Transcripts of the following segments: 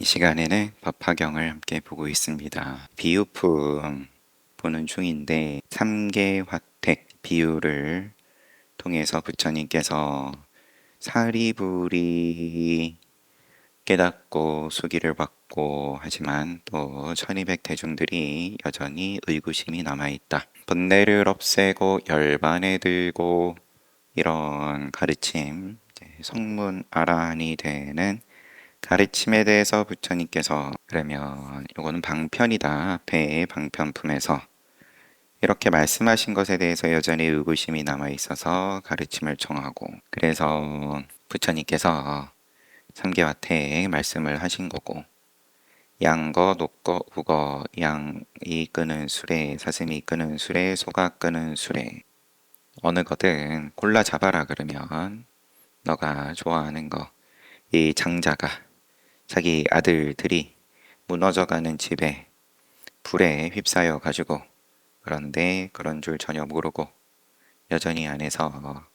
시간에는 법화경을 함께 보고 있습니다. 비유품 보는 중인데 삼계화택 비유를 통해서 부처님께서 사리불이 깨닫고 수기를 받고 하지만 또 1200 대중들이 여전히 의구심이 남아있다. 번뇌를 없애고 열반에 들고 이런 가르침, 성문 아라한이 되는 가르침에 대해서 부처님께서 그러면 이거는 방편이다. 앞에 방편품에서 이렇게 말씀하신 것에 대해서 여전히 의구심이 남아 있어서 가르침을 청하고 그래서 부처님께서 삼계화택 말씀을 하신 거고 양거, 녹거, 우거, 양이 끄는 수레, 사슴이 끄는 수레, 소가 끄는 수레 어느 거든 골라 잡아라 그러면 너가 좋아하는 거 이 장자가 자기 아들들이 무너져가는 집에 불에 휩싸여 가지고 그런데 그런 줄 전혀 모르고 여전히 안에서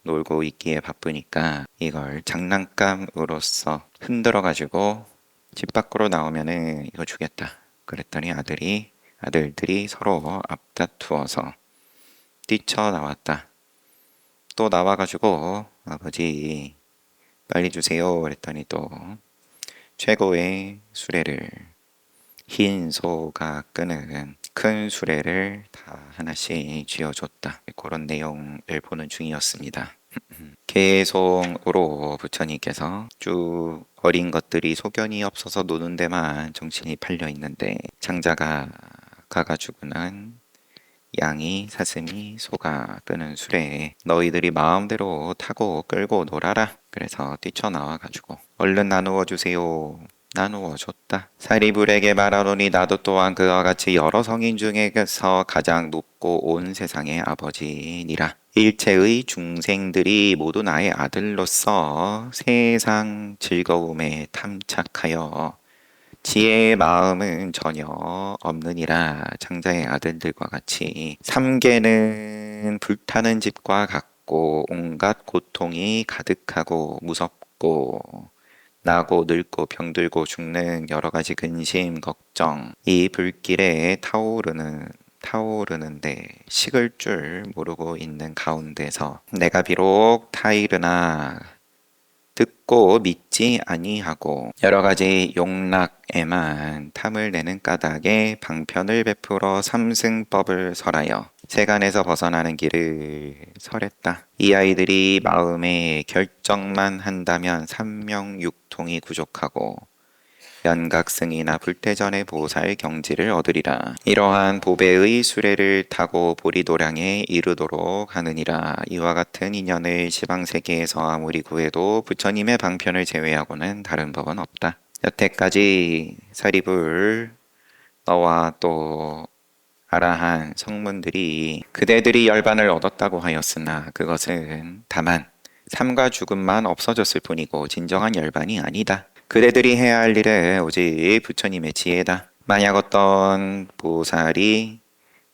놀고 있기에 바쁘니까 이걸 장난감으로써 흔들어 가지고 집 밖으로 나오면은 이거 주겠다. 그랬더니 아들들이 서로 앞다투어서 뛰쳐나왔다. 또 나와가지고 아버지 빨리 주세요. 그랬더니 또 최고의 수레를 흰 소가 끄는 큰 수레를 다 하나씩 쥐어줬다. 그런 내용을 보는 중이었습니다. 개송으로 부처님께서 쭉 어린 것들이 소견이 없어서 노는 데만 정신이 팔려 있는데 장자가 가가지고는 양이 사슴이 소가 끄는 수레에 너희들이 마음대로 타고 끌고 놀아라. 그래서 뛰쳐나와가지고 얼른 나누어 주세요. 나누어 줬다. 사리불에게 말하노니 나도 또한 그와 같이 여러 성인 중에서 가장 높고 온 세상의 아버지니라. 일체의 중생들이 모두 나의 아들로서 세상 즐거움에 탐착하여 지혜의 마음은 전혀 없느니라. 장자의 아들들과 같이 삼계는 불타는 집과 같고 온갖 고통이 가득하고 무섭고 나고 늙고 병들고 죽는 여러 가지 근심 걱정 이 불길에 타오르는데 식을 줄 모르고 있는 가운데서 내가 비록 타이르나 듣고 믿지 아니하고 여러 가지 용락에만 탐을 내는 까닭에 방편을 베풀어 삼승법을 설하여 세간에서 벗어나는 길을 설했다. 이 아이들이 마음의 결정만 한다면 삼명육통이 부족하고 연각승이나 불태전의 보살 경지를 얻으리라. 이러한 보배의 수레를 타고 보리도량에 이르도록 하느니라. 이와 같은 인연을 시방세계에서 아무리 구해도 부처님의 방편을 제외하고는 다른 법은 없다. 여태까지 사리불 너와 또 아라한 성문들이 그대들이 열반을 얻었다고 하였으나 그것은 다만 삶과 죽음만 없어졌을 뿐이고 진정한 열반이 아니다. 그대들이 해야 할 일은 오직 부처님의 지혜다. 만약 어떤 보살이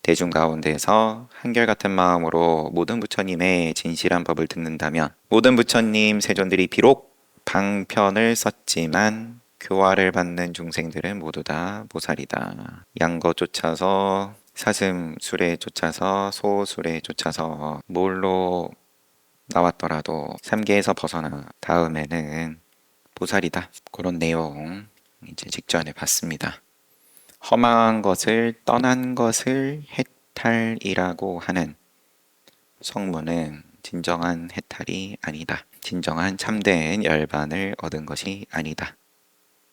대중 가운데서 한결같은 마음으로 모든 부처님의 진실한 법을 듣는다면 모든 부처님 세존들이 비록 방편을 썼지만 교화를 받는 중생들은 모두 다 보살이다. 양거 쫓아서 사슴 수레 쫓아서 소 수레 쫓아서 뭘로 나왔더라도 삼계에서 벗어나 다음에는 보살이다. 그런 내용 이제 직전에 봤습니다. 험한 것을 떠난 것을 해탈이라고 하는 성문은 진정한 해탈이 아니다. 진정한 참된 열반을 얻은 것이 아니다.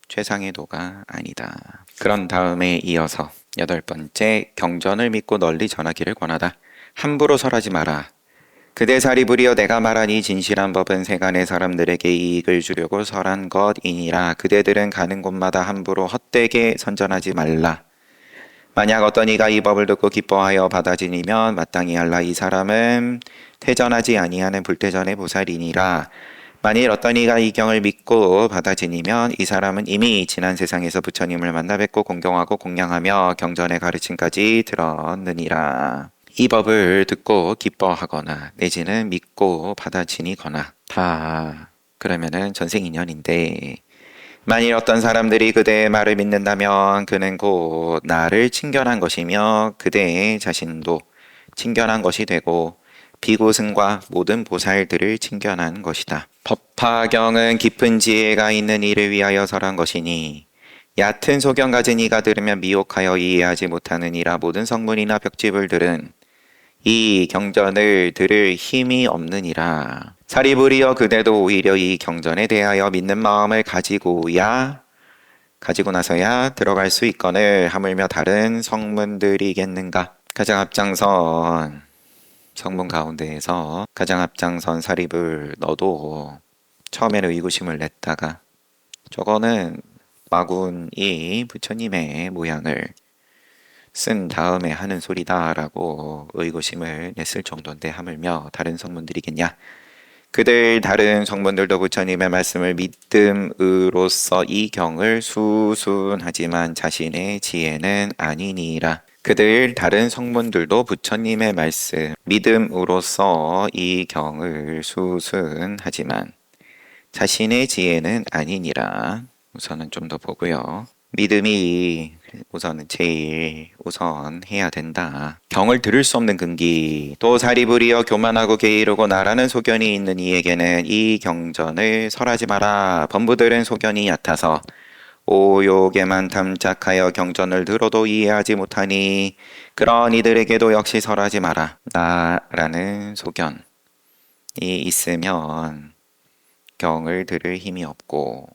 최상의 도가 아니다. 그런 다음에 이어서 8번째 경전을 믿고 널리 전하기를 권하다. 함부로 설하지 마라. 그대 사리불이여 내가 말한 이 진실한 법은 세간의 사람들에게 이익을 주려고 설한 것이니라. 그대들은 가는 곳마다 함부로 헛되게 선전하지 말라. 만약 어떤 이가 이 법을 듣고 기뻐하여 받아지니면 마땅히 할라. 이 사람은 퇴전하지 아니하는 불퇴전의 보살이니라. 만일 어떤 이가 이 경을 믿고 받아지니면 이 사람은 이미 지난 세상에서 부처님을 만나 뵙고 공경하고 공양하며 경전의 가르침까지 들었느니라. 이 법을 듣고 기뻐하거나 내지는 믿고 받아지니거나 다 그러면은 전생인연인데 만일 어떤 사람들이 그대의 말을 믿는다면 그는 곧 나를 친견한 것이며 그대의 자신도 친견한 것이 되고 비고승과 모든 보살들을 친견한 것이다. 법화경은 깊은 지혜가 있는 이를 위하여 설한 것이니 얕은 소견 가진 이가 들으면 미혹하여 이해하지 못하는 이라 모든 성문이나 벽집을 들은 이 경전을 들을 힘이 없느니라. 사리부리여 그대도 오히려 이 경전에 대하여 믿는 마음을 가지고 나서야 들어갈 수 있거늘 하물며 다른 성문들이겠는가. 가장 앞장선 성문 가운데에서 가장 앞장선 사립을 너도 처음에는 의구심을 냈다가 저거는 마군이 부처님의 모양을 쓴 다음에 하는 소리다라고 의구심을 냈을 정도인데 하물며 다른 성문들이겠냐. 그들 다른 성문들도 부처님의 말씀을 믿음으로써 이 경을 수순하지만 자신의 지혜는 아니니라. 그들 다른 성문들도 부처님의 말씀 믿음으로써 이 경을 수순하지만 자신의 지혜는 아니니라. 우선은 좀 더 보고요. 믿음이 우선은 제일 우선 해야 된다. 경을 들을 수 없는 근기, 또 사리부리여 교만하고 게으르고 나라는 소견이 있는 이에게는 이 경전을 설하지 마라. 범부들은 소견이 얕아서 오욕에만 탐착하여 경전을 들어도 이해하지 못하니 그런 이들에게도 역시 설하지 마라. 나라는 소견이 있으면 경을 들을 힘이 없고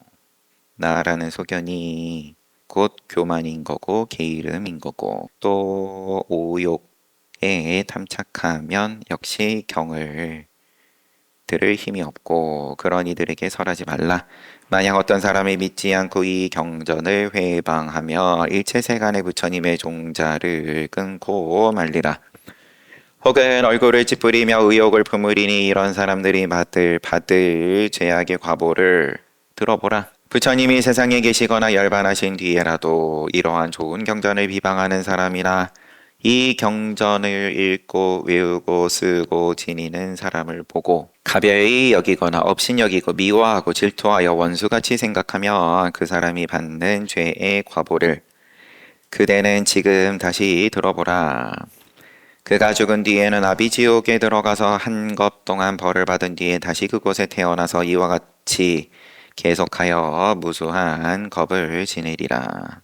나라는 소견이 곧 교만인 거고 게으름인 거고 또 오욕에 탐착하면 역시 경을 들을 힘이 없고 그런 이들에게 설하지 말라. 만약 어떤 사람이 믿지 않고 이 경전을 회방하며 일체세간의 부처님의 종자를 끊고 말리라. 혹은 얼굴을 찌푸리며 의욕을 품으리니 이런 사람들이 받을 죄악의 과보를 들어보라. 부처님이 세상에 계시거나 열반하신 뒤에라도 이러한 좋은 경전을 비방하는 사람이나 이 경전을 읽고 외우고 쓰고 지니는 사람을 보고 가벼이 여기거나 업신여기고 미워하고 질투하여 원수같이 생각하면 그 사람이 받는 죄의 과보를 그대는 지금 다시 들어보라. 그가 죽은 뒤에는 아비지옥에 들어가서 한 것 동안 벌을 받은 뒤에 다시 그곳에 태어나서 이와 같이 계속하여 무수한 겁을 지내리라.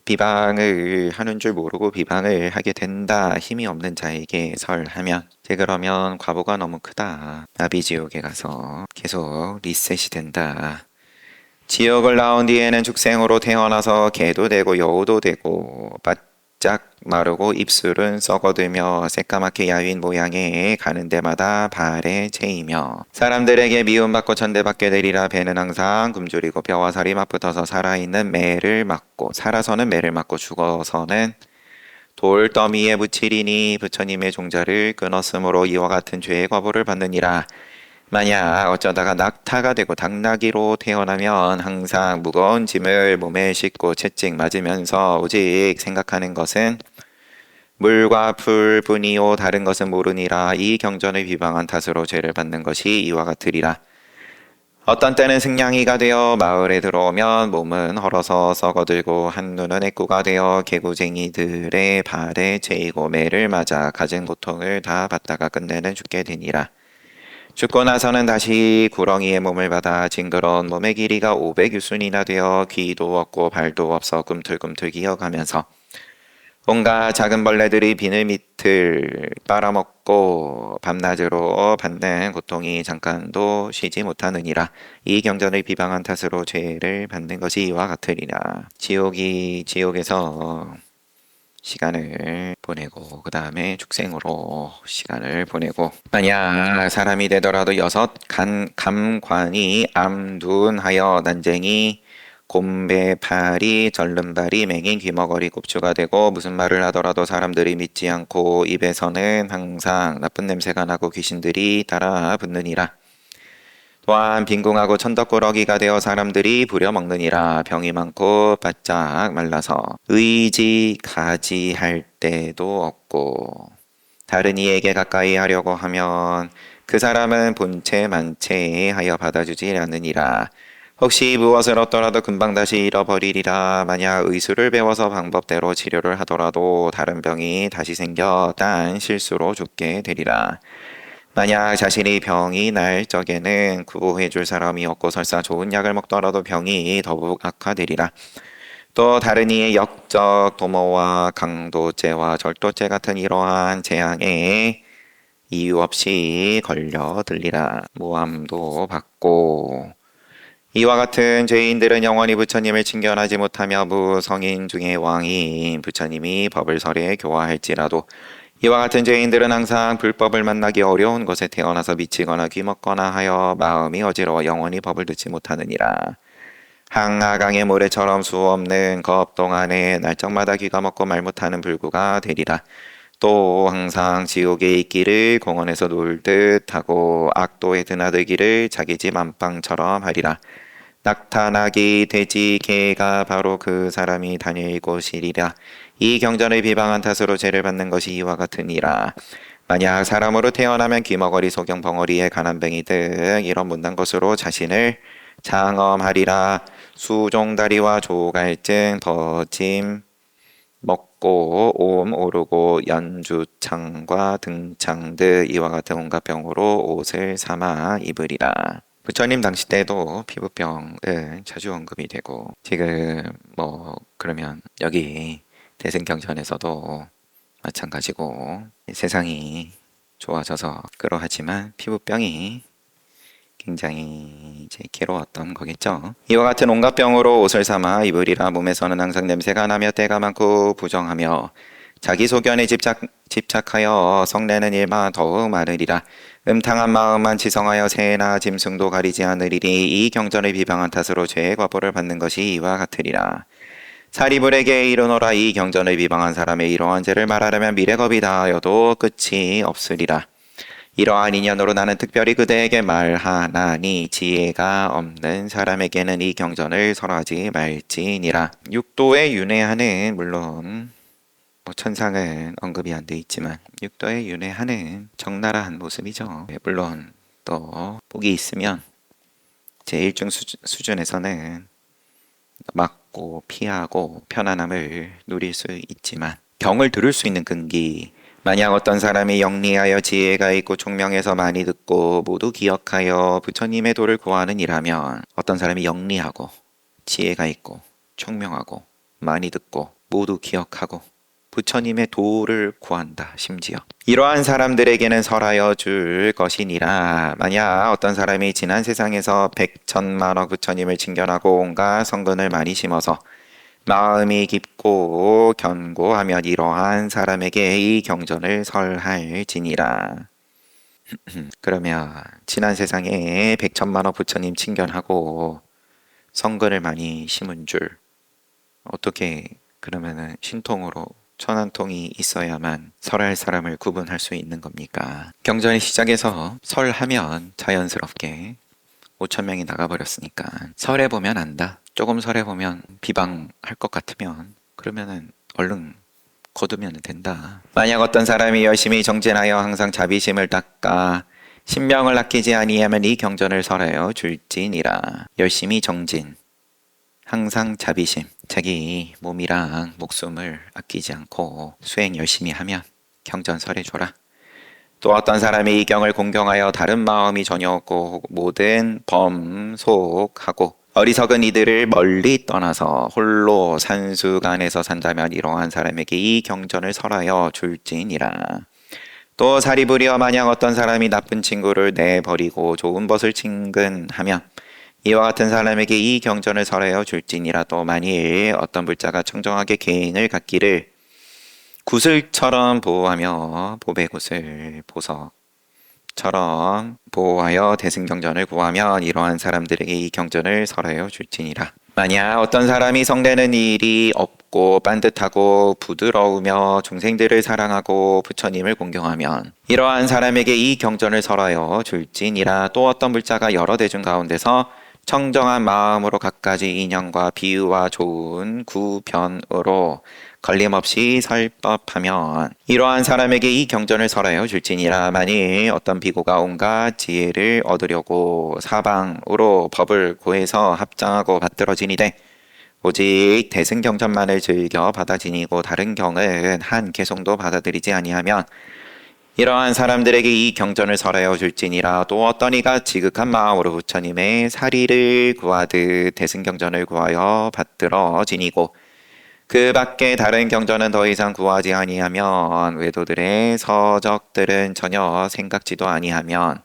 비방을 하는 줄 모르고 비방을 하게 된다. 힘이 없는 자에게 설하면 그러면 과보가 너무 크다. 아비지옥에 가서 계속 리셋이 된다. 지옥을 나온 뒤에는 축생으로 태어나서 개도 되고 여우도 되고 바짝 마르고 입술은 썩어들며 새까맣게 야윈 모양에 가는 데마다 발에 채이며 사람들에게 미움받고 천대받게 되리라. 배는 항상 굶주리고 뼈와 살이 맞붙어서 살아서는 매를 맞고 죽어서는 돌더미에 묻히리니 부처님의 종자를 끊었으므로 이와 같은 죄의 과보를 받느니라. 만약 어쩌다가 낙타가 되고 당나귀로 태어나면 항상 무거운 짐을 몸에 싣고 채찍 맞으면서 오직 생각하는 것은 물과 풀뿐이요 다른 것은 모르니라. 이 경전을 비방한 탓으로 죄를 받는 것이 이와 같으리라. 어떤 때는 승냥이가 되어 마을에 들어오면 몸은 헐어서 썩어들고 한눈은 애꾸가 되어 개구쟁이들의 발에 채이고 매를 맞아 갖은 고통을 다 받다가 끝내는 죽게 되니라. 죽고 나서는 다시 구렁이의 몸을 받아 징그러운 몸의 길이가 500유순이나 되어 귀도 없고 발도 없어 꿈틀꿈틀 기어가면서 온갖 작은 벌레들이 비늘 밑을 빨아먹고 밤낮으로 받는 고통이 잠깐도 쉬지 못하느니라. 이 경전을 비방한 탓으로 죄를 받는 것이 이와 같으리라. 지옥에서 시간을 보내고 그 다음에 축생으로 시간을 보내고 만약 사람이 되더라도 6감관이 암둔하여 난쟁이 곰배파리 절름발이 맹인 귀머거리 곱추가 되고 무슨 말을 하더라도 사람들이 믿지 않고 입에서는 항상 나쁜 냄새가 나고 귀신들이 따라 붙느니라. 또한 빈궁하고 천덕꾸러기가 되어 사람들이 부려먹느니라. 병이 많고 바짝 말라서 의지가지할 때도 없고 다른 이에게 가까이 하려고 하면 그 사람은 본체 만체하여 받아주지 않느니라. 혹시 무엇을 얻더라도 금방 다시 잃어버리리라. 만약 의술을 배워서 방법대로 치료를 하더라도 다른 병이 다시 생겨 딴 실수로 죽게 되리라. 만약 자신이 병이 날 적에는 구호해 줄 사람이 없고 설사 좋은 약을 먹더라도 병이 더욱 악화되리라. 또 다른 이의 역적, 도모와 강도죄와 절도죄 같은 이러한 재앙에 이유 없이 걸려들리라. 모함도 받고. 이와 같은 죄인들은 영원히 부처님을 친견하지 못하며 무성인 중에 왕인 부처님이 법을 설해 교화할지라도 이와 같은 죄인들은 항상 불법을 만나기 어려운 곳에 태어나서 미치거나 귀먹거나 하여 마음이 어지러워 영원히 법을 듣지 못하느니라. 항하강의 모래처럼 수없는 겁 동안에 날짜마다 귀가 먹고 말 못하는 불구가 되리라. 또 항상 지옥에 있기를 공원에서 놀듯 하고 악도에 드나들기를 자기 집 안방처럼 하리라. 낙타나기 돼지 개가 바로 그 사람이 다닐 곳이리라. 이 경전을 비방한 탓으로 죄를 받는 것이 이와 같으니라. 만약 사람으로 태어나면 귀머거리, 소경, 벙어리에 가난뱅이 등 이런 못난 것으로 자신을 장엄하리라. 수종다리와 조갈증, 더짐, 먹고 옴 오르고 연주창과 등창 등 이와 같은 온갖 병으로 옷을 삼아 입으리라. 부처님 당시 때도 피부병은 자주 언급이 되고 지금 그러면 여기 대승경전에서도 마찬가지고 세상이 좋아져서 그러하지만 피부병이 굉장히 이제 괴로웠던 거겠죠. 이와 같은 온갖 병으로 옷을 삼아 입으리라. 몸에서는 항상 냄새가 나며 때가 많고 부정하며 자기 소견에 집착하여 성내는 일만 더욱 많으리라. 음탕한 마음만 지성하여 새나 짐승도 가리지 않으리니 이 경전을 비방한 탓으로 죄의 과보를 받는 것이 이와 같으리라. 사리불에게 이르노라. 이 경전을 비방한 사람의 이러한 죄를 말하려면 미래겁이 다하여도 끝이 없으리라. 이러한 인연으로 나는 특별히 그대에게 말하나니 지혜가 없는 사람에게는 이 경전을 설하지 말지니라. 육도에 윤회하는 물론 천상은 언급이 안 돼 있지만 육도에 윤회하는 적나라한 모습이죠. 물론 또 복이 있으면 제1중 수준에서는 막고 피하고 편안함을 누릴 수 있지만 경을 들을 수 있는 근기, 만약 어떤 사람이 영리하여 지혜가 있고 총명해서 많이 듣고 모두 기억하여 부처님의 도를 구하는 이라면, 어떤 사람이 영리하고 지혜가 있고 총명하고 많이 듣고 모두 기억하고 부처님의 도를 구한다. 심지어 이러한 사람들에게는 설하여 줄 것이니라. 만약 어떤 사람이 지난 세상에서 100천만억 부처님을 친견하고 온갖 성근을 많이 심어서 마음이 깊고 견고하면 이러한 사람에게 이 경전을 설할지니라. 그러면 지난 세상에 100천만억 부처님 친견하고 성근을 많이 심은 줄, 어떻게 그러면은 신통으로 천한통이 있어야만 설할 사람을 구분할 수 있는 겁니까? 경전의 시작에서 설하면 자연스럽게 5,000명이 나가버렸으니까 설해보면 안다. 조금 설해보면 비방할 것 같으면 그러면은 얼른 거두면 된다. 만약 어떤 사람이 열심히 정진하여 항상 자비심을 닦아 신명을 아끼지 아니하면 이 경전을 설하여 줄지니라. 열심히 정진, 항상 자비심, 자기 몸이랑 목숨을 아끼지 않고 수행 열심히 하면 경전 설해줘라. 또 어떤 사람이 이 경을 공경하여 다른 마음이 전혀 없고 모든 범속하고 어리석은 이들을 멀리 떠나서 홀로 산수간에서 산다면 이러한 사람에게 이 경전을 설하여 줄지니라. 또 사리부리어 만약 어떤 사람이 나쁜 친구를 내버리고 좋은 벗을 친근하면 이와 같은 사람에게 이 경전을 설하여 줄지니라. 또 만일 어떤 불자가 청정하게 개인을 갖기를 구슬처럼 보호하며 보배구슬 보석처럼 보호하여 대승경전을 구하면 이러한 사람들에게 이 경전을 설하여 줄지니라. 만약 어떤 사람이 성내는 일이 없고 반듯하고 부드러우며 중생들을 사랑하고 부처님을 공경하면 이러한 사람에게 이 경전을 설하여 줄지니라. 또 어떤 불자가 여러 대중 가운데서 청정한 마음으로 갖가지 인연과 비유와 좋은 구변으로 걸림없이 설법하면 이러한 사람에게 이 경전을 설하여 줄지니라. 만일 어떤 비고가 온갖 지혜를 얻으려고 사방으로 법을 구해서 합장하고 받들어지니되 오직 대승경전만을 즐겨 받아 지니고 다른 경은 한 개송도 받아들이지 아니하면 이러한 사람들에게 이 경전을 설하여 줄지니라. 또 어떤 이가 지극한 마음으로 부처님의 사리를 구하듯 대승경전을 구하여 받들어 지니고 그 밖에 다른 경전은 더 이상 구하지 아니하면 외도들의 서적들은 전혀 생각지도 아니하면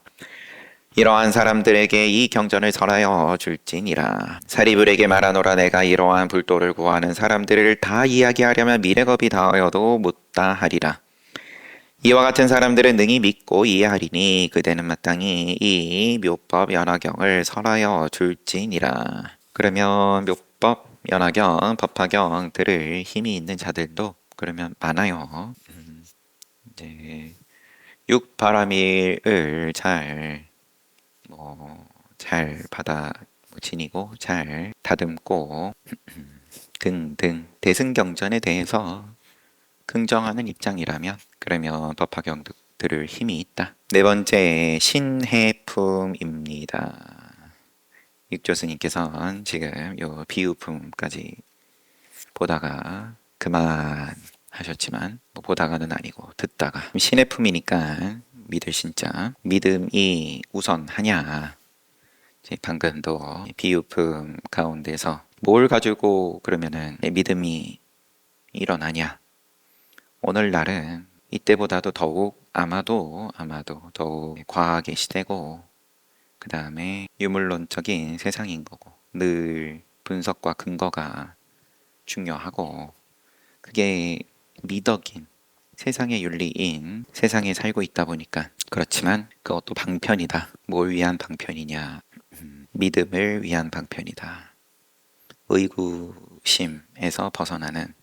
이러한 사람들에게 이 경전을 설하여 줄지니라. 사리불에게 말하노라. 내가 이러한 불도를 구하는 사람들을 다 이야기하려면 미래겁이 다하여도 못다 하리라. 이와 같은 사람들은 능히 믿고 이해하리니 그대는 마땅히 이 묘법 연화경을 설하여 줄지니라. 그러면 묘법 연화경, 법화경 들을 힘이 있는 자들도 그러면 많아요. 이제 육바라밀을 잘 받아 지니고 잘 다듬고 등등 대승경전에 대해서 긍정하는 입장이라면 그러면 법화경 들을 힘이 있다. 네 번째 신해품입니다. 육조스님께서는 지금 요 비유품까지 보다가 그만하셨지만 보다가는 아니고 듣다가 신해품이니까 믿을 신자 믿음이 우선하냐. 방금도 비유품 가운데서 뭘 가지고 그러면은 믿음이 일어나냐. 오늘날은 이때보다도 더욱 아마도 더욱 과학의 시대고 그 다음에 유물론적인 세상인 거고 늘 분석과 근거가 중요하고 그게 미덕인 세상의 윤리인 세상에 살고 있다 보니까 그렇지만 그것도 방편이다. 뭘 위한 방편이냐. 믿음을 위한 방편이다. 의구심에서 벗어나는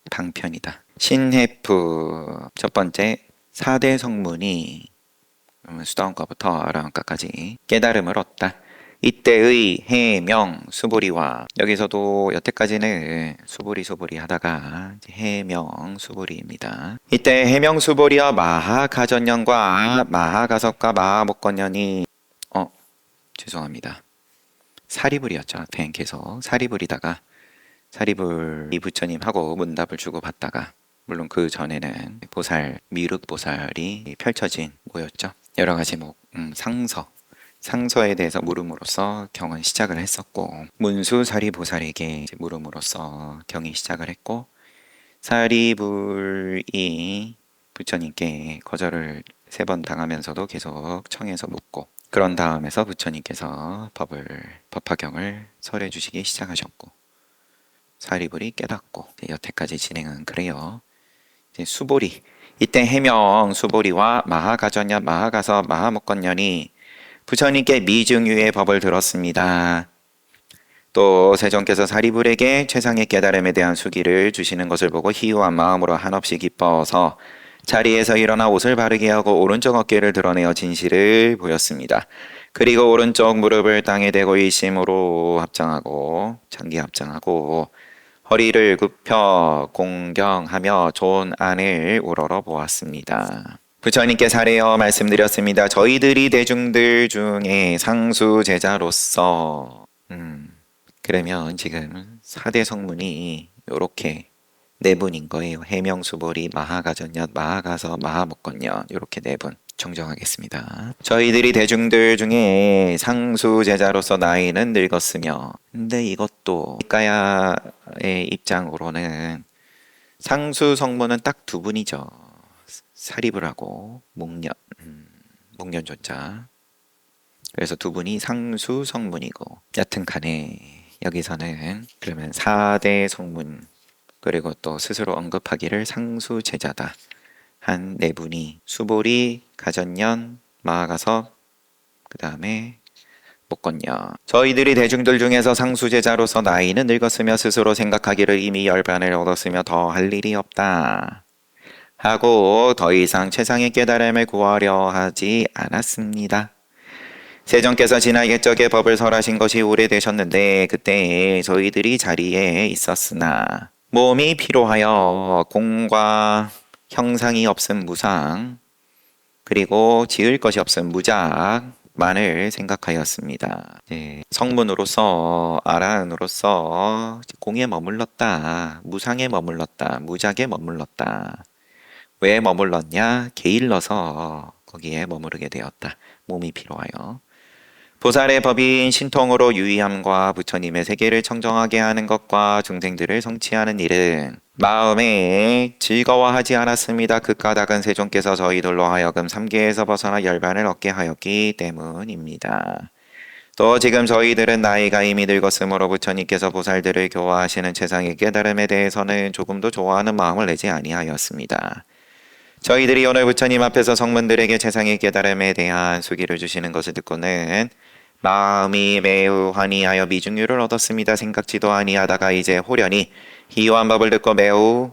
방편이다. 신해프 첫 번째 4대 성문이 수다원가부터 아라원가까지 깨달음을 얻다. 이때의 해명 수보리와 여기서도 여태까지는 수보리 하다가 해명 수보리입니다. 이때 해명 수보리와 마하가전년과 마하가섭과 마하목건년이 죄송합니다. 사리불이었죠. 앞엔 계속 사리불이다가 사리불이 부처님하고 문답을 주고받다가 물론 그 전에는 보살 미륵보살이 펼쳐진 뭐였죠. 여러 가지 상서에 대해서 물음으로써 경은 시작을 했었고 문수 사리보살에게 물음으로써 경이 시작을 했고 사리불이 부처님께 거절을 3번 당하면서도 계속 청해서 묻고 그런 다음에서 부처님께서 법화경을 설해 주시기 시작하셨고 사리불이 깨닫고 여태까지 진행은 그래요. 이제 수보리 이때 해명 수보리와 마하가전년 마하가서 마하목건년이 부처님께 미증유의 법을 들었습니다. 또 세존께서 사리불에게 최상의 깨달음에 대한 수기를 주시는 것을 보고 희유한 마음으로 한없이 기뻐서 자리에서 일어나 옷을 바르게 하고 오른쪽 어깨를 드러내어 진실을 보였습니다. 그리고 오른쪽 무릎을 땅에 대고 일심으로 장기 합장하고 허리를 굽혀 공경하며 좋은 안을 우러러 보았습니다. 부처님께 사례어 말씀드렸습니다. 저희들이 대중들 중에 상수 제자로서 그러면 지금 4대 성문이 요렇게 4분인 거예요. 해명수보리, 마하가전년, 마하가서, 마하목건년 이렇게 4분 정정하겠습니다. 저희들이 대중들 중에 상수 제자로서 나이는 늙었으며 근데 이것도 가야의 입장으로는 상수 성문은 딱 2분이죠. 사리불하고 목련조자. 그래서 2분이 상수 성문이고 여튼 간에 여기서는 그러면 4대 성문 그리고 또 스스로 언급하기를 상수 제자다 한 4분이 수보리, 가전년, 마하가섭 그 다음에 목건년 저희들이 대중들 중에서 상수 제자로서 나이는 늙었으며 스스로 생각하기를 이미 열반을 얻었으며 더 할 일이 없다 하고 더 이상 최상의 깨달음을 구하려 하지 않았습니다. 세존께서 지나 옛적에 법을 설하신 것이 오래되셨는데 그때 저희들이 자리에 있었으나 몸이 필요하여 공과 형상이 없음 무상, 그리고 지을 것이 없음 무작만을 생각하였습니다. 성문으로서 아라은으로서 공에 머물렀다, 무상에 머물렀다, 무작에 머물렀다. 왜 머물렀냐? 게일러서 거기에 머무르게 되었다. 몸이 필요하여. 보살의 법인 신통으로 유의함과 부처님의 세계를 청정하게 하는 것과 중생들을 성취하는 일은 마음에 즐거워하지 않았습니다. 그 까닭은 세존께서 저희들로 하여금 삼계에서 벗어나 열반을 얻게 하였기 때문입니다. 또 지금 저희들은 나이가 이미 늙었으므로 부처님께서 보살들을 교화하시는 최상의 깨달음에 대해서는 조금도 좋아하는 마음을 내지 아니하였습니다. 저희들이 오늘 부처님 앞에서 성문들에게 최상의 깨달음에 대한 수기를 주시는 것을 듣고는 마음이 매우 환희하여 미중유를 얻었습니다. 생각지도 아니하다가 이제 호련히 희유한 법을 듣고 매우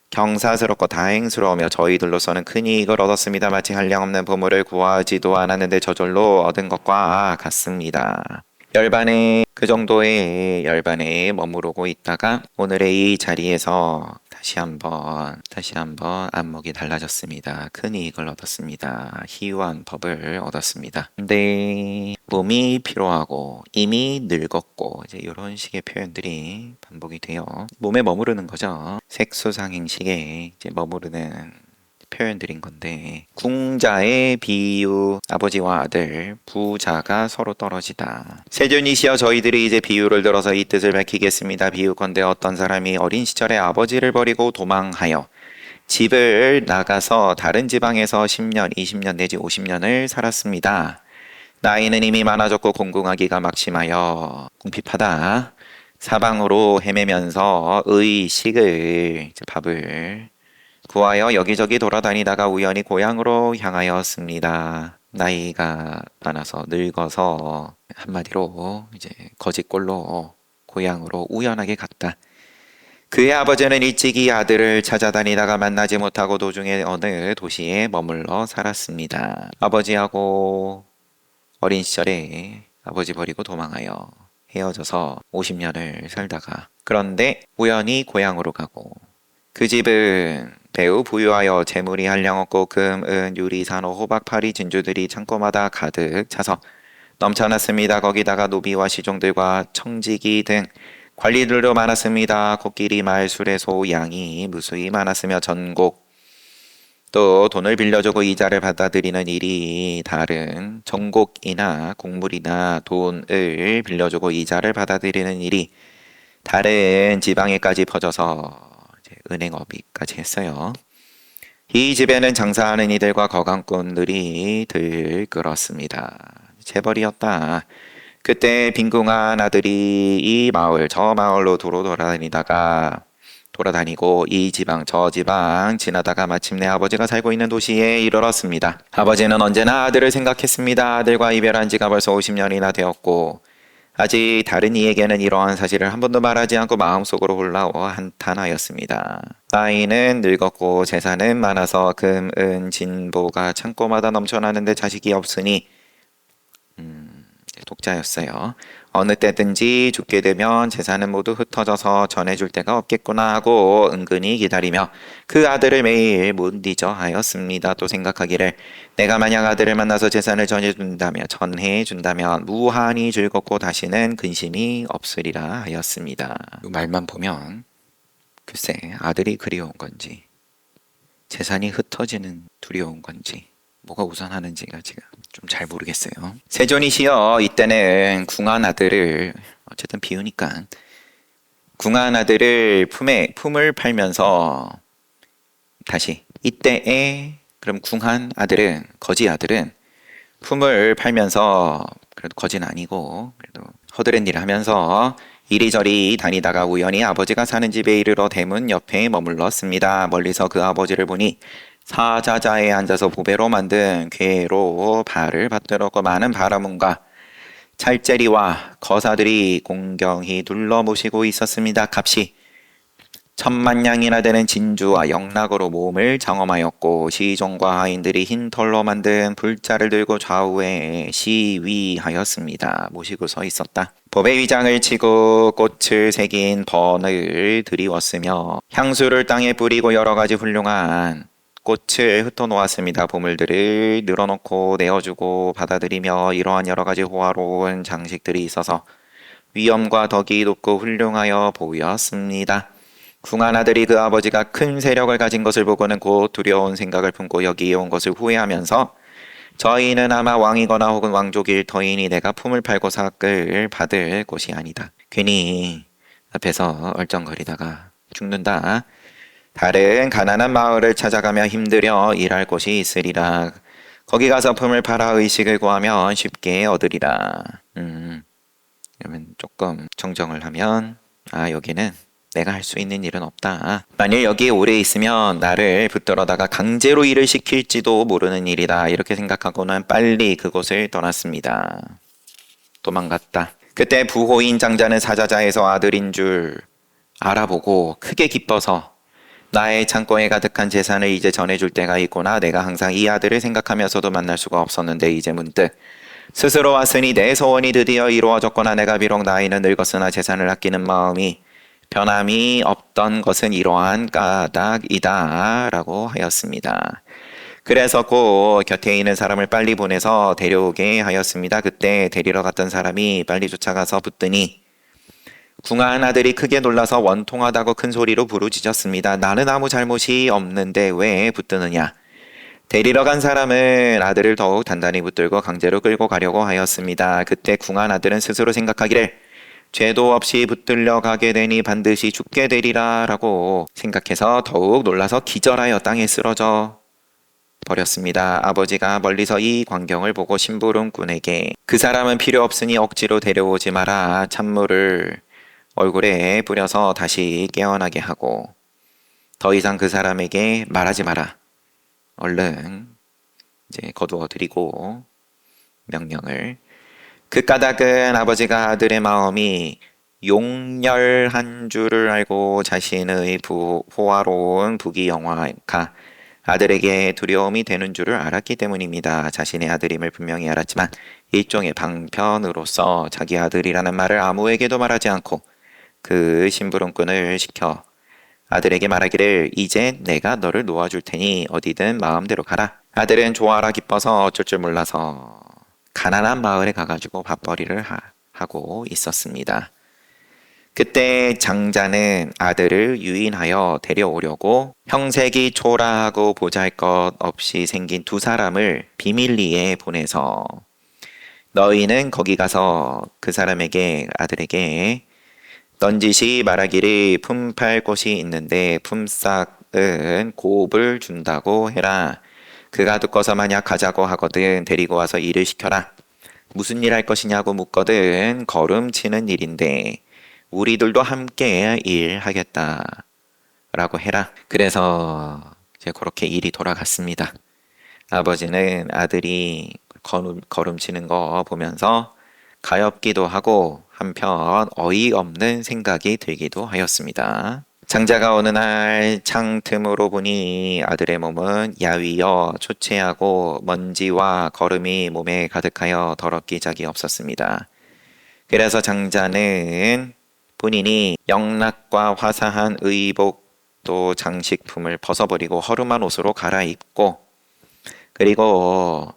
경사스럽고 다행스러우며 저희들로서는 큰 이익을 얻었습니다. 마치 한량없는 보물을 구하지도 않았는데 저절로 얻은 것과 같습니다. 열반에 그 정도의 열반에 머무르고 있다가 오늘의 이 자리에서 다시 한번 안목이 달라졌습니다. 큰 이익을 얻었습니다. 희유한 법을 얻었습니다. 근데 몸이 피로하고 이미 늙었고 이제 이런 식의 표현들이 반복이 돼요. 몸에 머무르는 거죠. 색수상행식에 이제 머무르는 표현들인 건데, 궁자의 비유, 아버지와 아들, 부자가 서로 떨어지다. 세존이시여, 저희들이 이제 비유를 들어서 이 뜻을 밝히겠습니다. 비유건대 어떤 사람이 어린 시절에 아버지를 버리고 도망하여 집을 나가서 다른 지방에서 10년, 20년 내지 50년을 살았습니다. 나이는 이미 많아졌고 공궁하기가 막심하여 궁핍하다. 사방으로 헤매면서 의식을, 밥을 구하여 여기저기 돌아다니다가 우연히 고향으로 향하였습니다. 나이가 많아서 늙어서 한마디로 이제 거짓골로 고향으로 우연하게 갔다. 그의 아버지는 일찍이 아들을 찾아다니다가 만나지 못하고 도중에 어느 도시에 머물러 살았습니다. 아버지하고 어린 시절에 아버지 버리고 도망하여 헤어져서 50년을 살다가, 그런데 우연히 고향으로 가고, 그 집은 매우 부유하여 재물이 한량없고 금, 은, 유리, 산호, 호박, 파리, 진주들이 창고마다 가득 차서 넘쳐났습니다. 거기다가 노비와 시종들과 청지기 등 관리들도 많았습니다. 코끼리, 말, 수레, 소, 양이 무수히 많았으며 전곡, 또 돈을 빌려주고 이자를 받아들이는 일이 다른 전곡이나 곡물이나 돈을 빌려주고 이자를 받아들이는 일이 다른 지방에까지 퍼져서 은행업이까지 했어요. 이 집에는 장사하는 이들과 거강꾼들이 들끓었습니다. 재벌이었다. 그때 빈궁한 아들이 이 마을 저 마을로 두루 돌아다니고 이 지방 저 지방 지나다가 마침내 아버지가 살고 있는 도시에 이르렀습니다. 아버지는 언제나 아들을 생각했습니다. 아들과 이별한 지가 벌써 50년이나 되었고 아직 다른 이에게는 이러한 사실을 한 번도 말하지 않고 마음속으로 홀라 한탄하였습니다. 나이는 늙었고 재산은 많아서 금, 은, 진보가 창고마다 넘쳐나는데 자식이 없으니 독자였어요. 어느 때든지 죽게 되면 재산은 모두 흩어져서 전해줄 데가 없겠구나 하고 은근히 기다리며 그 아들을 매일 못 잊어 하였습니다. 또 생각하기를 내가 만약 아들을 만나서 재산을 전해준다면 무한히 즐겁고 다시는 근심이 없으리라 하였습니다. 이 말만 보면 글쎄 아들이 그리운 건지 재산이 흩어지는 두려운 건지 뭐가 우선하는지가 지금 좀 잘 모르겠어요. 세존이시여, 이때는 궁한 아들을, 어쨌든 비우니까 궁한 아들을 품을 팔면서 다시 이때에 그럼 궁한 아들은 거지 아들은 품을 팔면서 그래도 거지는 아니고 그래도 허드렛 일을 하면서 이리저리 다니다가 우연히 아버지가 사는 집에 이르러 대문 옆에 머물렀습니다. 멀리서 그 아버지를 보니 사자자에 앉아서 보배로 만든 궤로 발을 받들었고 많은 바라문과 찰제리와 거사들이 공경히 둘러 모시고 있었습니다. 값이 천만냥이나 되는 진주와 영락으로 몸을 장엄하였고 시종과 하인들이 흰 털로 만든 불자를 들고 좌우에 시위하였습니다. 모시고 서 있었다. 법의 위장을 치고 꽃을 새긴 번을 드리웠으며 향수를 땅에 뿌리고 여러 가지 훌륭한 꽃을 흩어놓았습니다. 보물들을 늘어놓고 내어주고 받아들이며 이러한 여러 가지 호화로운 장식들이 있어서 위엄과 덕이 높고 훌륭하여 보였습니다. 궁한 아들이 그 아버지가 큰 세력을 가진 것을 보고는 곧 두려운 생각을 품고 여기에 온 것을 후회하면서 저희는 아마 왕이거나 혹은 왕족일 터이니 내가 품을 팔고 삭을 받을 곳이 아니다. 괜히 앞에서 얼쩡거리다가 죽는다. 다른 가난한 마을을 찾아가며 힘들여 일할 곳이 있으리라. 거기 가서 품을 팔아 의식을 구하면 쉽게 얻으리라. 그러면 조금 정정을 하면 여기는 내가 할 수 있는 일은 없다. 만일 여기에 오래 있으면 나를 붙들어다가 강제로 일을 시킬지도 모르는 일이다. 이렇게 생각하고는 빨리 그곳을 떠났습니다. 도망갔다. 그때 부호인 장자는 사자자에서 아들인 줄 알아보고 크게 기뻐서 나의 창고에 가득한 재산을 이제 전해줄 때가 있구나. 내가 항상 이 아들을 생각하면서도 만날 수가 없었는데 이제 문득 스스로 왔으니 내 소원이 드디어 이루어졌거나 내가 비록 나이는 늙었으나 재산을 아끼는 마음이 변함이 없던 것은 이러한 까닭이다 라고 하였습니다. 그래서 곧 곁에 있는 사람을 빨리 보내서 데려오게 하였습니다. 그때 데리러 갔던 사람이 빨리 쫓아가서 붙더니 궁한 아들이 크게 놀라서 원통하다고 큰 소리로 부르짖었습니다. 나는 아무 잘못이 없는데 왜 붙드느냐? 데리러 간 사람은 아들을 더욱 단단히 붙들고 강제로 끌고 가려고 하였습니다. 그때 궁한 아들은 스스로 생각하기를 죄도 없이 붙들려 가게 되니 반드시 죽게 되리라 라고 생각해서 더욱 놀라서 기절하여 땅에 쓰러져 버렸습니다. 아버지가 멀리서 이 광경을 보고 심부름꾼에게 그 사람은 필요 없으니 억지로 데려오지 마라. 찬물을 얼굴에 뿌려서 다시 깨어나게 하고 더 이상 그 사람에게 말하지 마라. 얼른 이제 거두어 드리고 명령을. 그 까닭은 아버지가 아들의 마음이 용렬한 줄을 알고 자신의 호화로운 부귀영화가 아들에게 두려움이 되는 줄을 알았기 때문입니다. 자신의 아들임을 분명히 알았지만 일종의 방편으로서 자기 아들이라는 말을 아무에게도 말하지 않고 그 심부름꾼을 시켜 아들에게 말하기를 이제 내가 너를 놓아줄 테니 어디든 마음대로 가라. 아들은 좋아라 기뻐서 어쩔 줄 몰라서 가난한 마을에 가가지고 밥벌이를 하고 있었습니다. 그때 장자는 아들을 유인하여 데려오려고 형색이 초라하고 보잘것없이 생긴 두 사람을 비밀리에 보내서 너희는 거기 가서 그 사람에게 아들에게 넌지시 말하기를 품팔 곳이 있는데 품삯은 곱을 준다고 해라. 그가 듣고서 만약 가자고 하거든 데리고 와서 일을 시켜라. 무슨 일 할 것이냐고 묻거든 걸음치는 일인데 우리들도 함께 일하겠다 라고 해라. 그래서 이제 그렇게 일이 돌아갔습니다. 아버지는 아들이 걸음치는 거 보면서 가엾기도 하고 한편 어이없는 생각이 들기도 하였습니다. 장자가 어느 날 창틈으로 보니 아들의 몸은 야위어 초췌하고 먼지와 거름이 몸에 가득하여 더럽기 짝이 없었습니다. 그래서 장자는 본인이 영락과 화사한 의복도 장식품을 벗어버리고 허름한 옷으로 갈아입고 그리고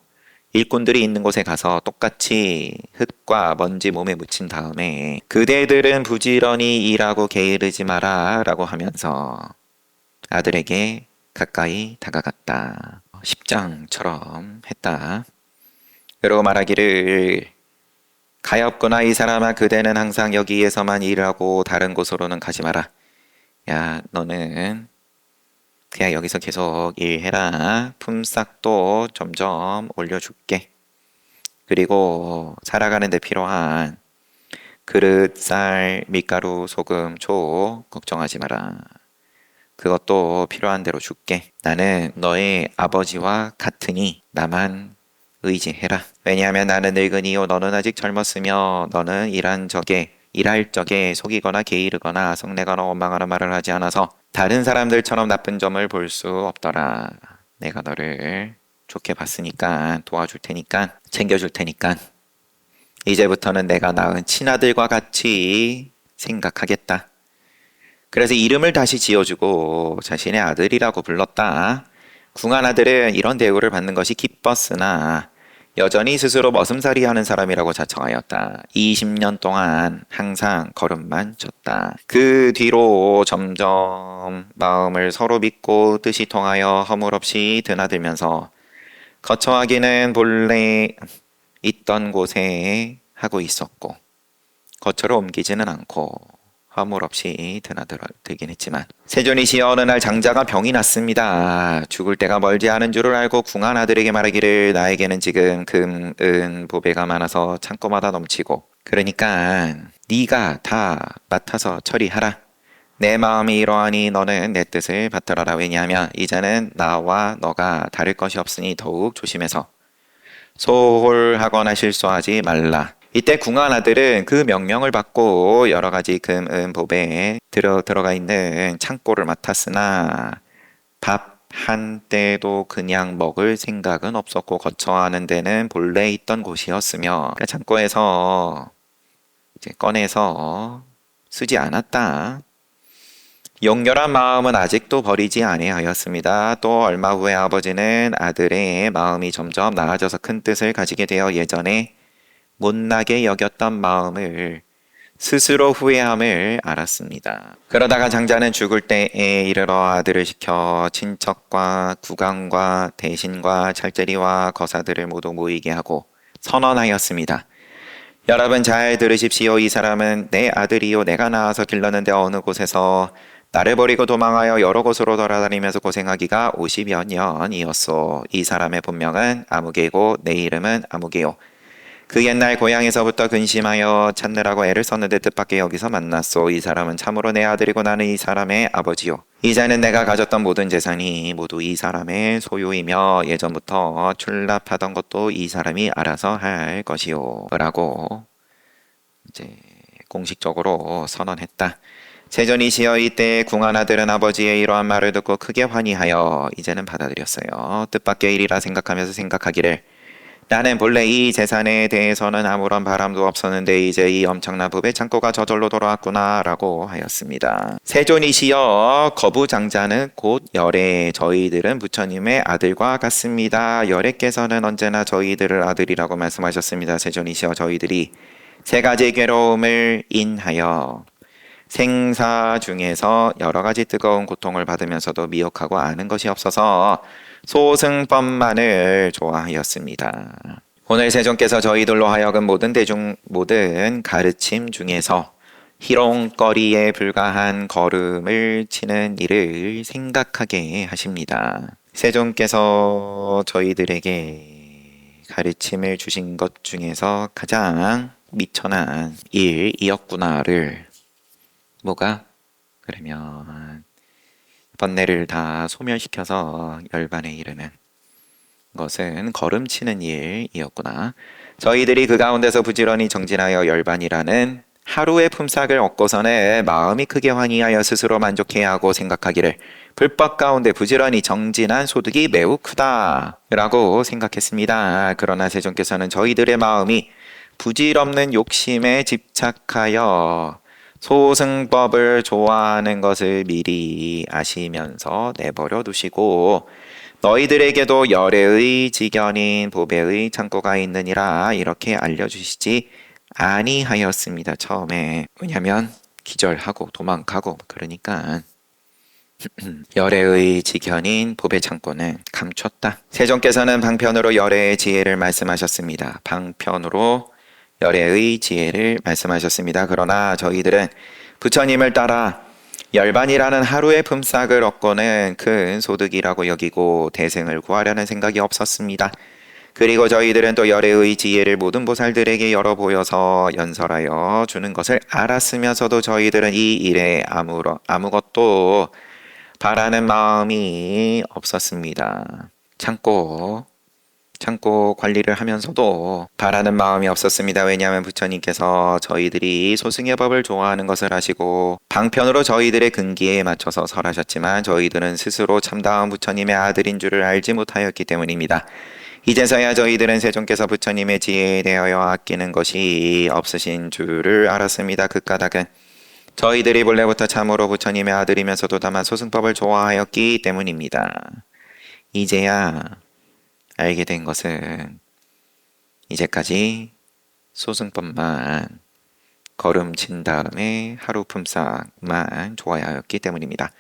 일꾼들이 있는 곳에 가서 똑같이 흙과 먼지 몸에 묻힌 다음에 그대들은 부지런히 일하고 게으르지 마라 라고 하면서 아들에게 가까이 다가갔다. 10장처럼 했다. 그러고 말하기를 가엾구나 이 사람아 그대는 항상 여기에서만 일하고 다른 곳으로는 가지 마라. 야 너는 그냥 여기서 계속 일해라. 품삯도 점점 올려줄게. 그리고 살아가는 데 필요한 그릇, 쌀, 밀가루, 소금, 초 걱정하지 마라. 그것도 필요한 대로 줄게. 나는 너의 아버지와 같으니 나만 의지해라. 왜냐하면 나는 늙은이요 너는 아직 젊었으며 너는 일한 적에 일할 적에 속이거나 게으르거나 성내거나 원망하는 말을 하지 않아서 다른 사람들처럼 나쁜 점을 볼 수 없더라. 내가 너를 좋게 봤으니까 도와줄 테니까 챙겨줄 테니까 이제부터는 내가 낳은 친아들과 같이 생각하겠다. 그래서 이름을 다시 지어주고 자신의 아들이라고 불렀다. 궁한 아들은 이런 대우를 받는 것이 기뻤으나 여전히 스스로 머슴살이 하는 사람이라고 자청하였다. 20년 동안 항상 걸음만 쳤다. 그 뒤로 점점 마음을 서로 믿고 뜻이 통하여 허물없이 드나들면서 거처하기는 본래 있던 곳에 하고 있었고 거처로 옮기지는 않고 허물 없이 드나들긴 했지만 세존이시여 어느 날 장자가 병이 났습니다. 죽을 때가 멀지 않은 줄을 알고 궁한 아들에게 말하기를 나에게는 지금 금, 은, 보배가 많아서 창고마다 넘치고 그러니까 네가 다 맡아서 처리하라. 내 마음이 이러하니 너는 내 뜻을 받들어라. 왜냐하면 이제는 나와 너가 다를 것이 없으니 더욱 조심해서 소홀하거나 실수하지 말라. 이때 궁한 아들은 그 명령을 받고 여러 가지 금, 은, 보배에 들어가 있는 창고를 맡았으나 밥 한 때도 그냥 먹을 생각은 없었고 거처하는 데는 본래 있던 곳이었으며 그러니까 창고에서 이제 꺼내서 쓰지 않았다. 용렬한 마음은 아직도 버리지 아니하였습니다. 또 얼마 후에 아버지는 아들의 마음이 점점 나아져서 큰 뜻을 가지게 되어 예전에 못나게 여겼던 마음을 스스로 후회함을 알았습니다. 그러다가 장자는 죽을 때에 이르러 아들을 시켜 친척과 국왕과 대신과 찰제리와 거사들을 모두 모이게 하고 선언하였습니다. 여러분 잘 들으십시오. 이 사람은 내 아들이요 내가 낳아서 길렀는데 어느 곳에서 나를 버리고 도망하여 여러 곳으로 돌아다니면서 고생하기가 50여 년이었소. 이 사람의 본명은 아무개고 내 이름은 아무개요. 그 옛날 고향에서부터 근심하여 찾느라고 애를 썼는데 뜻밖의 여기서 만났소. 이 사람은 참으로 내 아들이고 나는 이 사람의 아버지요. 이제는 내가 가졌던 모든 재산이 모두 이 사람의 소유이며 예전부터 출납하던 것도 이 사람이 알아서 할 것이요. 라고 이제 공식적으로 선언했다. 세존이시여 이때 궁한 아들은 아버지의 이러한 말을 듣고 크게 환희하여 이제는 받아들였어요. 뜻밖의 일이라 생각하면서 생각하기를 나는 본래 이 재산에 대해서는 아무런 바람도 없었는데 이제 이 엄청난 부배 창고가 저절로 돌아왔구나 라고 하였습니다. 세존이시여 거부장자는 곧 열애 저희들은 부처님의 아들과 같습니다. 열애께서는 언제나 저희들을 아들이라고 말씀하셨습니다. 세존이시여 저희들이 세 가지 괴로움을 인하여 생사 중에서 여러 가지 뜨거운 고통을 받으면서도 미혹하고 아는 것이 없어서 소승법만을 좋아하였습니다. 오늘 세존께서 저희들로 하여금 모든 가르침 중에서 희롱거리에 불과한 걸음을 치는 일을 생각하게 하십니다. 세존께서 저희들에게 가르침을 주신 것 중에서 가장 미천한 일이었구나를 뭐가? 그러면 번뇌를 다 소멸시켜서 열반에 이르는 것은 걸음치는 일이었구나. 저희들이 그 가운데서 부지런히 정진하여 열반이라는 하루의 품삯을 얻고서는 마음이 크게 환희하여 스스로 만족해야 하고 생각하기를 불법 가운데 부지런히 정진한 소득이 매우 크다 라고 생각했습니다. 그러나 세존께서는 저희들의 마음이 부질없는 욕심에 집착하여 소승법을 좋아하는 것을 미리 아시면서 내버려 두시고 너희들에게도 열애의 지견인 보배의 창고가 있느니라 이렇게 알려주시지 아니하였습니다. 처음에 왜냐하면 기절하고 도망가고 그러니까 열애의 지견인 보배 창고는 감췄다. 세존께서는 방편으로 열애의 지혜를 말씀하셨습니다. 방편으로 열애의 지혜를 말씀하셨습니다. 그러나 저희들은 부처님을 따라 열반이라는 하루의 품삯을 얻고는 큰 소득이라고 여기고 대승을 구하려는 생각이 없었습니다. 그리고 저희들은 또 열애의 지혜를 모든 보살들에게 열어 보여서 연설하여 주는 것을 알았으면서도 저희들은 이 일에 아무것도 바라는 마음이 없었습니다. 참고 참고 관리를 하면서도 바라는 마음이 없었습니다. 왜냐하면 부처님께서 저희들이 소승의 법을 좋아하는 것을 아시고 방편으로 저희들의 근기에 맞춰서 설하셨지만 저희들은 스스로 참다운 부처님의 아들인 줄을 알지 못하였기 때문입니다. 이제서야 저희들은 세존께서 부처님의 지혜에 대하여 아끼는 것이 없으신 줄을 알았습니다. 그 까닭은 저희들이 본래부터 참으로 부처님의 아들이면서도 다만 소승법을 좋아하였기 때문입니다. 이제야 알게 된 것은 이제까지 소승법만 걸음친 다음에 하루 품삯만 좋아하였기 때문입니다.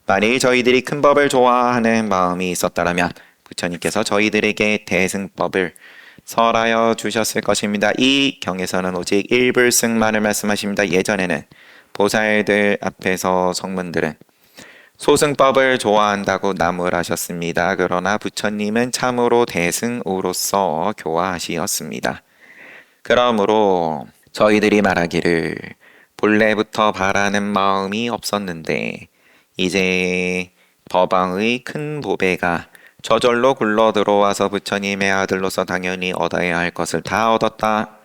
만일 저희들이 큰 법을 좋아하는 마음이 있었다면 부처님께서 저희들에게 대승법을 설하여 주셨을 것입니다. 이 경에서는 오직 일불승만을 말씀하십니다. 예전에는 보살들 앞에서 성문들은 소승법을 좋아한다고 나무라셨습니다. 그러나 부처님은 참으로 대승으로서 교화하시었습니다. 그러므로 저희들이 말하기를 본래부터 바라는 마음이 없었는데 이제 법왕의 큰 보배가 저절로 굴러 들어와서 부처님의 아들로서 당연히 얻어야 할 것을 다 얻었다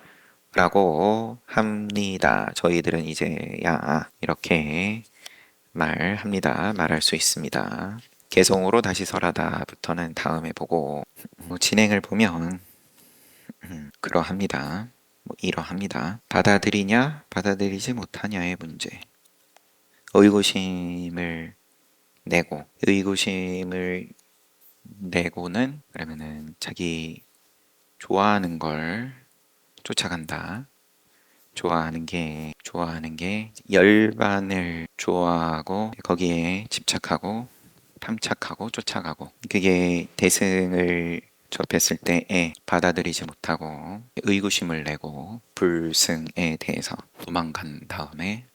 라고 합니다. 저희들은 이제야 이렇게 말합니다. 말할 수 있습니다. 개송으로 다시 설하다부터는 다음에 보고 진행을 보면 그러합니다. 이러합니다. 받아들이냐 받아들이지 못하냐의 문제. 의구심을 내고 의구심을 내고는 그러면은 자기 좋아하는 걸 쫓아간다. 좋아하는 게 열반을 좋아하고 거기에 집착하고 탐착하고 쫓아가고 그게 대승을 접했을 때에 받아들이지 못하고 의구심을 내고 불승에 대해서 도망간 다음에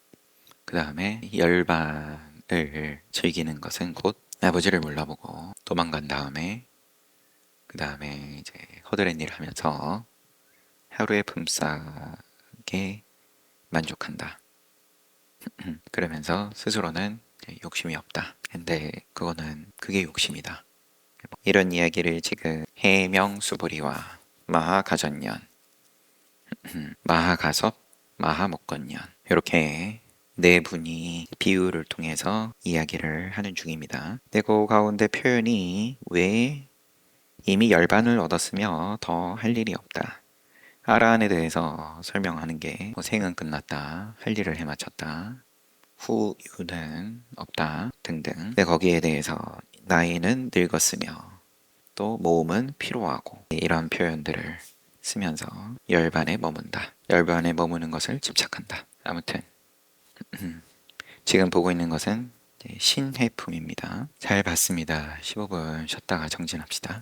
그 다음에 열반을 즐기는 것은 곧 아버지를 몰라보고 도망간 다음에 그 다음에 이제 허드렛 일을 하면서 하루의 품삯에 만족한다. 그러면서 스스로는 욕심이 없다. 근데 그게 욕심이다. 이런 이야기를 지금 해명수부리와 마하가전년, 마하가섭, 마하목건년 이렇게 네 분이 비유를 통해서 이야기를 하는 중입니다. 근데 그 가운데 표현이 왜 이미 열반을 얻었으며 더 할 일이 없다. 아라한에 대해서 설명하는 게 생은 끝났다. 할 일을 해마쳤다. 후유는 없다. 등등. 근데 거기에 대해서 나이는 늙었으며 또 몸은 피로하고 이런 표현들을 쓰면서 열반에 머문다. 열반에 머무는 것을 집착한다. 아무튼 지금 보고 있는 것은 신해품입니다. 잘 봤습니다. 15분 쉬었다가 정진합시다.